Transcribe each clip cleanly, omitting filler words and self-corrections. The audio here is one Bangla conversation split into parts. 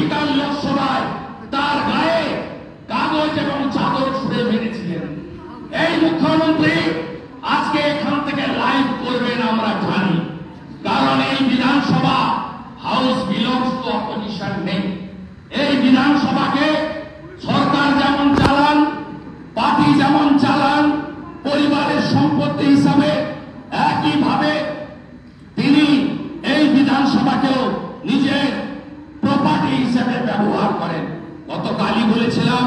ডিজিটাল লোকসভায় তার গায়ে কাগজ এবং চাদর ছুঁড়ে মেরেছিলেন। এই মুখ্যমন্ত্রী আজকে এখান থেকে লাইভ করবেন আমরা জানি, কারণ এই বিধানসভা হাউস বিলংস টু অপোজিশন নেই। এই বিধানসভাকে সরকার যেমন চালান, পার্টি যেমন চালান, পরিবারের সম্পত্তি হিসাবে একইভাবে তিনি এই বিধানসভাকেও নিজের প্রপার্টি হিসেবে ব্যবহার করেন। গতকালই বলেছিলাম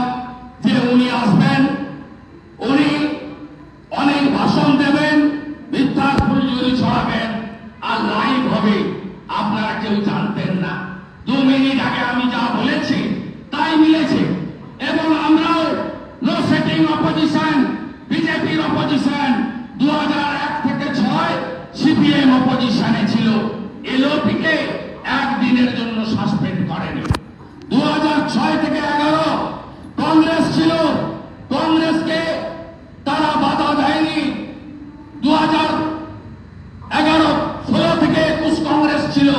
যে উনি আসবেন, উনি অনেক ভাষণ দেবেন, মিথ্যার ফুলঝুরি ছড়াবেন, আর লাইভ হবে, আপনারা কেউ জানতেন না। 2 মিনিট আগে আমি যা বলেছি তাই মিলেছে। এবং আমরাও নো সেটিং অপোজিশন, বিজেপির অপোজিশন 2001 থেকে 6 সিপিএম অপোজিশনে ছিল। এলওপিকে একদিনের জন্য সাসপেন্ড করেনি। 2006 থেকে 11 কংগ্রেস ছিল, কংগ্রেসকে তারা বাধা দেয়নি। 2011-16 থেকে 21 কংগ্রেস ছিল,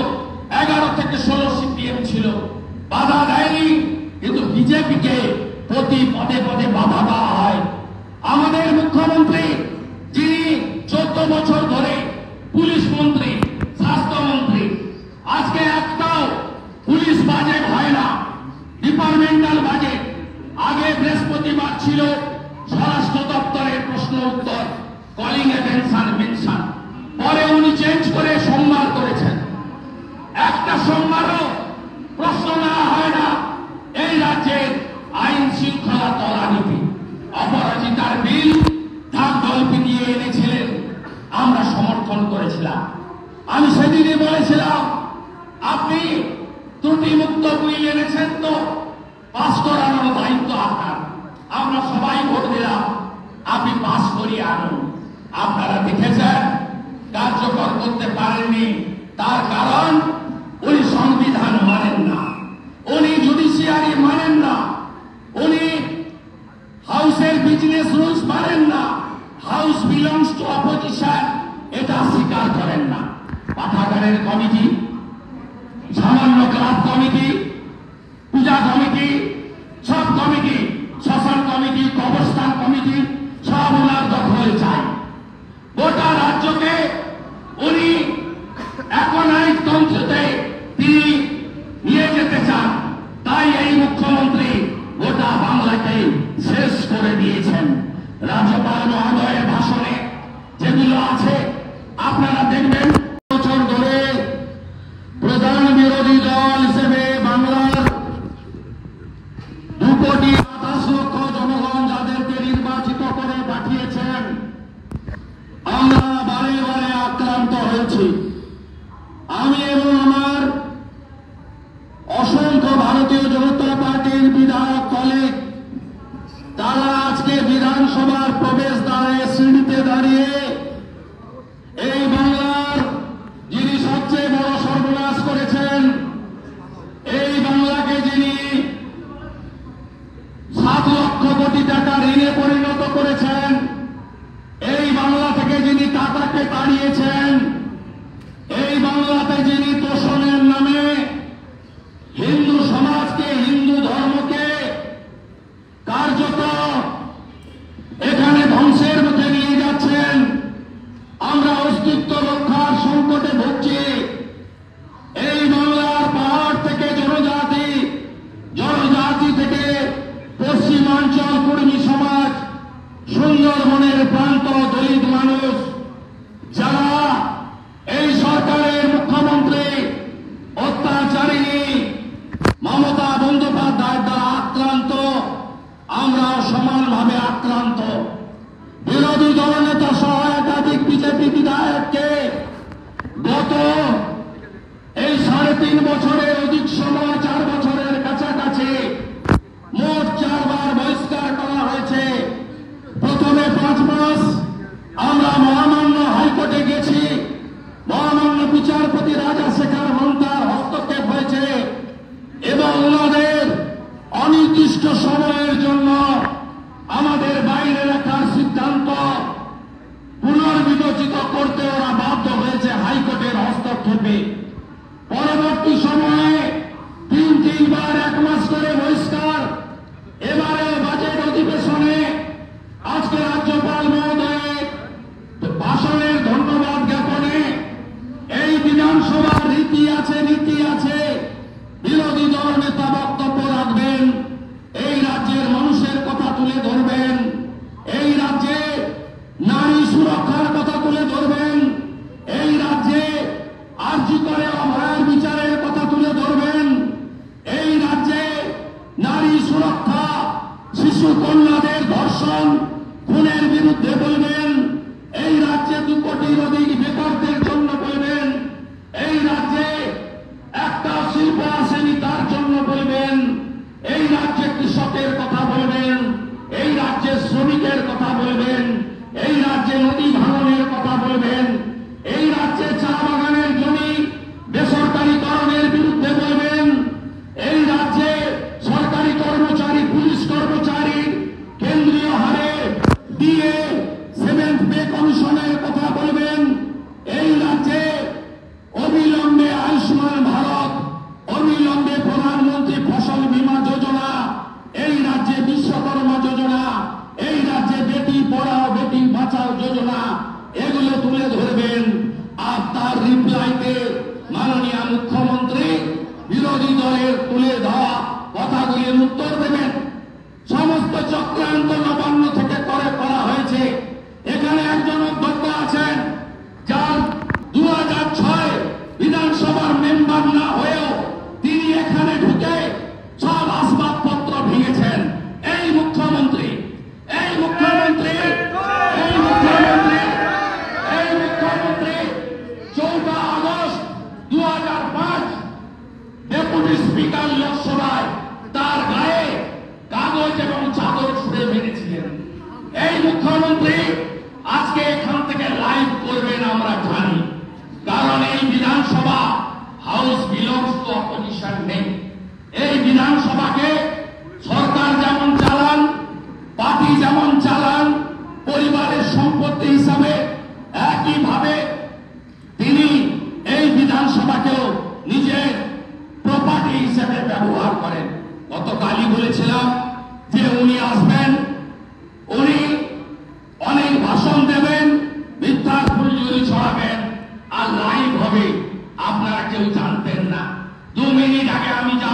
11 থেকে 16 সিপিএম ছিল, বাধা দেয়নি। কিন্তু বিজেপিকে প্রতি পদে পদে বাধা দেওয়া হয়। আমাদের মুখ্যমন্ত্রী যিনি 14 বছর ধরে পুলিশ মন্ত্রী, স্বাস্থ্যমন্ত্রী, আজকে একটাও পুলিশ বাজেট হয় না, ডিপার্টমেন্টাল বাজেট। আগে বৃহস্পতিবার ছিল স্বরাষ্ট্র দপ্তরের প্রশ্ন উত্তর, কলিং অ্যাটেনশন মেনশন, পরে উনি চেঞ্জ করে সোমবার করেছেন। একটা সোমবারও প্রশ্ন নেওয়া হয় না। এই রাজ্যের আইন শৃঙ্খলা তলানিতে অপরাজিতার বিল ঢাক ঢোল পিটিয়ে এনেছিলেন, আমরা সমর্থন করেছিলাম। আমি সেদিনই বলেছিলাম আপনি ত্রুটিমুক্ত বিল এনেছেন তো পাস করানোর দায়িত্ব আপনার। আমরা সবাই ভোট দিলাম, আপনি পাস করিয়ে আনুন। আপনারা দেখেছেন কার্যকর করতে পারেননি। তার কারণ উনি সংবিধান মানেন না, উনি জুডিশিয়ারি মানেন না, উনি হাউসের বিজনেস রুলস মানেন না, হাউস বিলংস টু অপোজিশন এটা স্বীকার করেন না। পাঠাগারের কমিটি, সামান্য ক্লাব কমিটি, পূজা কমিটি, সব কমিটি, শ্মশান কমিটি, কবরস্থান কমিটি সব ওনার দখলে চায়। গোটা রাজ্যকে উনি একনায়কতন্ত্রতে তিনি নিয়ে যেতে চান। তাই এই মুখ্যমন্ত্রী গোটা বাংলাকে শেষ করে দিয়েছেন। রাজ্যপাল মহোদয়ের ভাষণে যেগুলো আছে আপনারা দেখবেন। বছর ধরে প্রধান বিরোধী দল হিসেবে বাংলার 2,28,00,000 জনগণ যাদেরকে নির্বাচিত করে পাঠিয়েছেন, আমরা বারে বারে আক্রান্ত হয়েছি। আমি এবং আমার অসংখ্য ভারতীয় জনতা পার্টির বিধায়ক কলিগ, তারা আজকে বিধানসভার প্রবেশদ্বারে সিঁড়িতে দাঁড়িয়ে এই বাংলার যিনি সবচেয়ে বড় সর্বনাশ করেছেন, এই বাংলাকে যিনি 7 লক্ষ কোটি টাকা ঋণে পরিণত করেছেন, এই বাংলা থেকে যিনি টাকাকে তাড়িয়েছেন, এই বাংলাতে যিনি তোষণের নামে হিন্দু সমাজকে, হিন্দু ধর্মকে কার্যত এখানে ধ্বংসের মুখে নিয়ে যাচ্ছেন, আমরা অস্তিত্ব রক্ষার সংকটে ভুগছি। এই বাংলার পাহাড় থেকে জনজাতি, জনজাতি থেকে পশ্চিমাঞ্চল কর্মী সমাজ, সুন্দরবনের প্রান্ত দলিত মানুষ, যারা এই সরকারের মুখ্যমন্ত্রী অত্যাচারিণী মমতা বন্দ্যোপাধ্যায়ের দ্বারা আক্রান্ত, আমরাও সমানভাবে আক্রান্ত। বিরোধী দলনেতা সহ একাধিক বিজেপি বিধায়ককে গত এই 3.5 বছরের অধিক সময়, 4 বছরের কাছাকাছি মোট 4 বার বহিষ্কার করা হয়েছে। প্রথমে 5 মাস আমরা মহামান্য হাইকোর্টে গেছি, মহামান্য বিচারপতি রাজাশেখর মন্তার হস্তক্ষেপ হয়েছে এবং ওনাদের অনির্দিষ্ট সময়ের জন্য আমাদের বাইরে রাখার সিদ্ধান্ত পুনর্বিবেচিত করতে ওরা বাধ্য হয়েছে হাইকোর্টের হস্তক্ষেপে। পরবর্তী সময়ে 3-3 বার সরকার 1 মাস করে বহিষ্কার। এবারে বাজেট অধিবেশনে আজকে রাজ্যপাল মহোদয়ের ভাষণের ধন্যবাদ জ্ঞাপনে এই বিধানসভার রীতি আছে, নীতি আছে। বিরোধী দল নেতা বক্তব্য রাখবেন, এই রাজ্যের মানুষের কথা তুলে ধরবেন, এই রাজ্যে নারী সুরক্ষার কথা তুলে ধরবেন, এই রাজ্যে আরজি করে অভয়ার বিচারের কথা তুলে ধরবেন, এই রাজ্যে নারী সুরক্ষা, শিশু কন্যাদের ধর্ষণ খুনের বিরুদ্ধে বলবেন, এই রাজ্যে 2 কোটির অধিক বেকারদের জন্য বলবেন, এই রাজ্যে একটা শিল্প আসেনি তার জন্য বলবেন, এই রাজ্যে কৃষকের কথা বলবেন, এই রাজ্যে শ্রমিকের কথা বলবেন, এই রাজ্যে নদী ভাঙনের কথা বলবেন, এই রাজ্যে চা বাগানের জমি বেসরকারীকরণের বিরুদ্ধে বলবেন, এই রাজ্যে সরকারি কর্মচারী, পুলিশ কর্মচারী কেন্দ্রীয় হারে দিয়ে 7th পে কমিশনের কথা বলবেন, এই রাজ্যে অবিলম্বে আয়ুষ্মান ভারত, অবিলম্বে প্রধানমন্ত্রী ফসল বীমা যোজনা, এই রাজ্যে বিশ্বকর্মা যোজনা, এই রাজ্যে বেটি পড়াও বেটি বাঁচাও যোজনা, এগুলো তুলে ধরবেন। আর তার রিপ্লাইতে মাননীয় মুখ্যমন্ত্রী বিরোধী দলের তুলে দেওয়া কথাগুলির উত্তর দেবেন। সমস্ত চক্রান্ত নবান্ন থেকে করা হয়েছে। এখানে একজন অধ্যক্ষ আছেন যার 2006 বিধানসভার মেম্বার না হয়েও তিনি এখানে ঢুকে সব আসবাবপত্র ভেঙেছেন। এই মুখ্যমন্ত্রী 14 আগস্ট 2005 ডেপুটি স্পিকার লোকসভায় তার গায়ে কাগজ এবং চাদর ছুঁড়ে মেরেছিলেন। এই মুখ্যমন্ত্রী আজকে এখান থেকে লাইভ করবেন আমরা জানি, কারণ এই বিধানসভা হাউস বিলংস টু অপোজিশন নেই। এই বিধানসভাকে সরকার যেমন চালান, পার্টি যেমন চালান, পরিবারের সম্পত্তি হিসাবে একইভাবে তিনি এই বিধানসভাকেও নিজের প্রপার্টি হিসেবে ব্যবহার করেন। গতকালই বলেছিলাম যে উনি আসবেন, উনি অনেক ভাষণ দেবেন, মিথ্যার ফুলঝুরি ছড়াবেন, আর লাইভ হবে, আপনারা কেউ জানতেন না। 2 মিনিট আগে আমি যা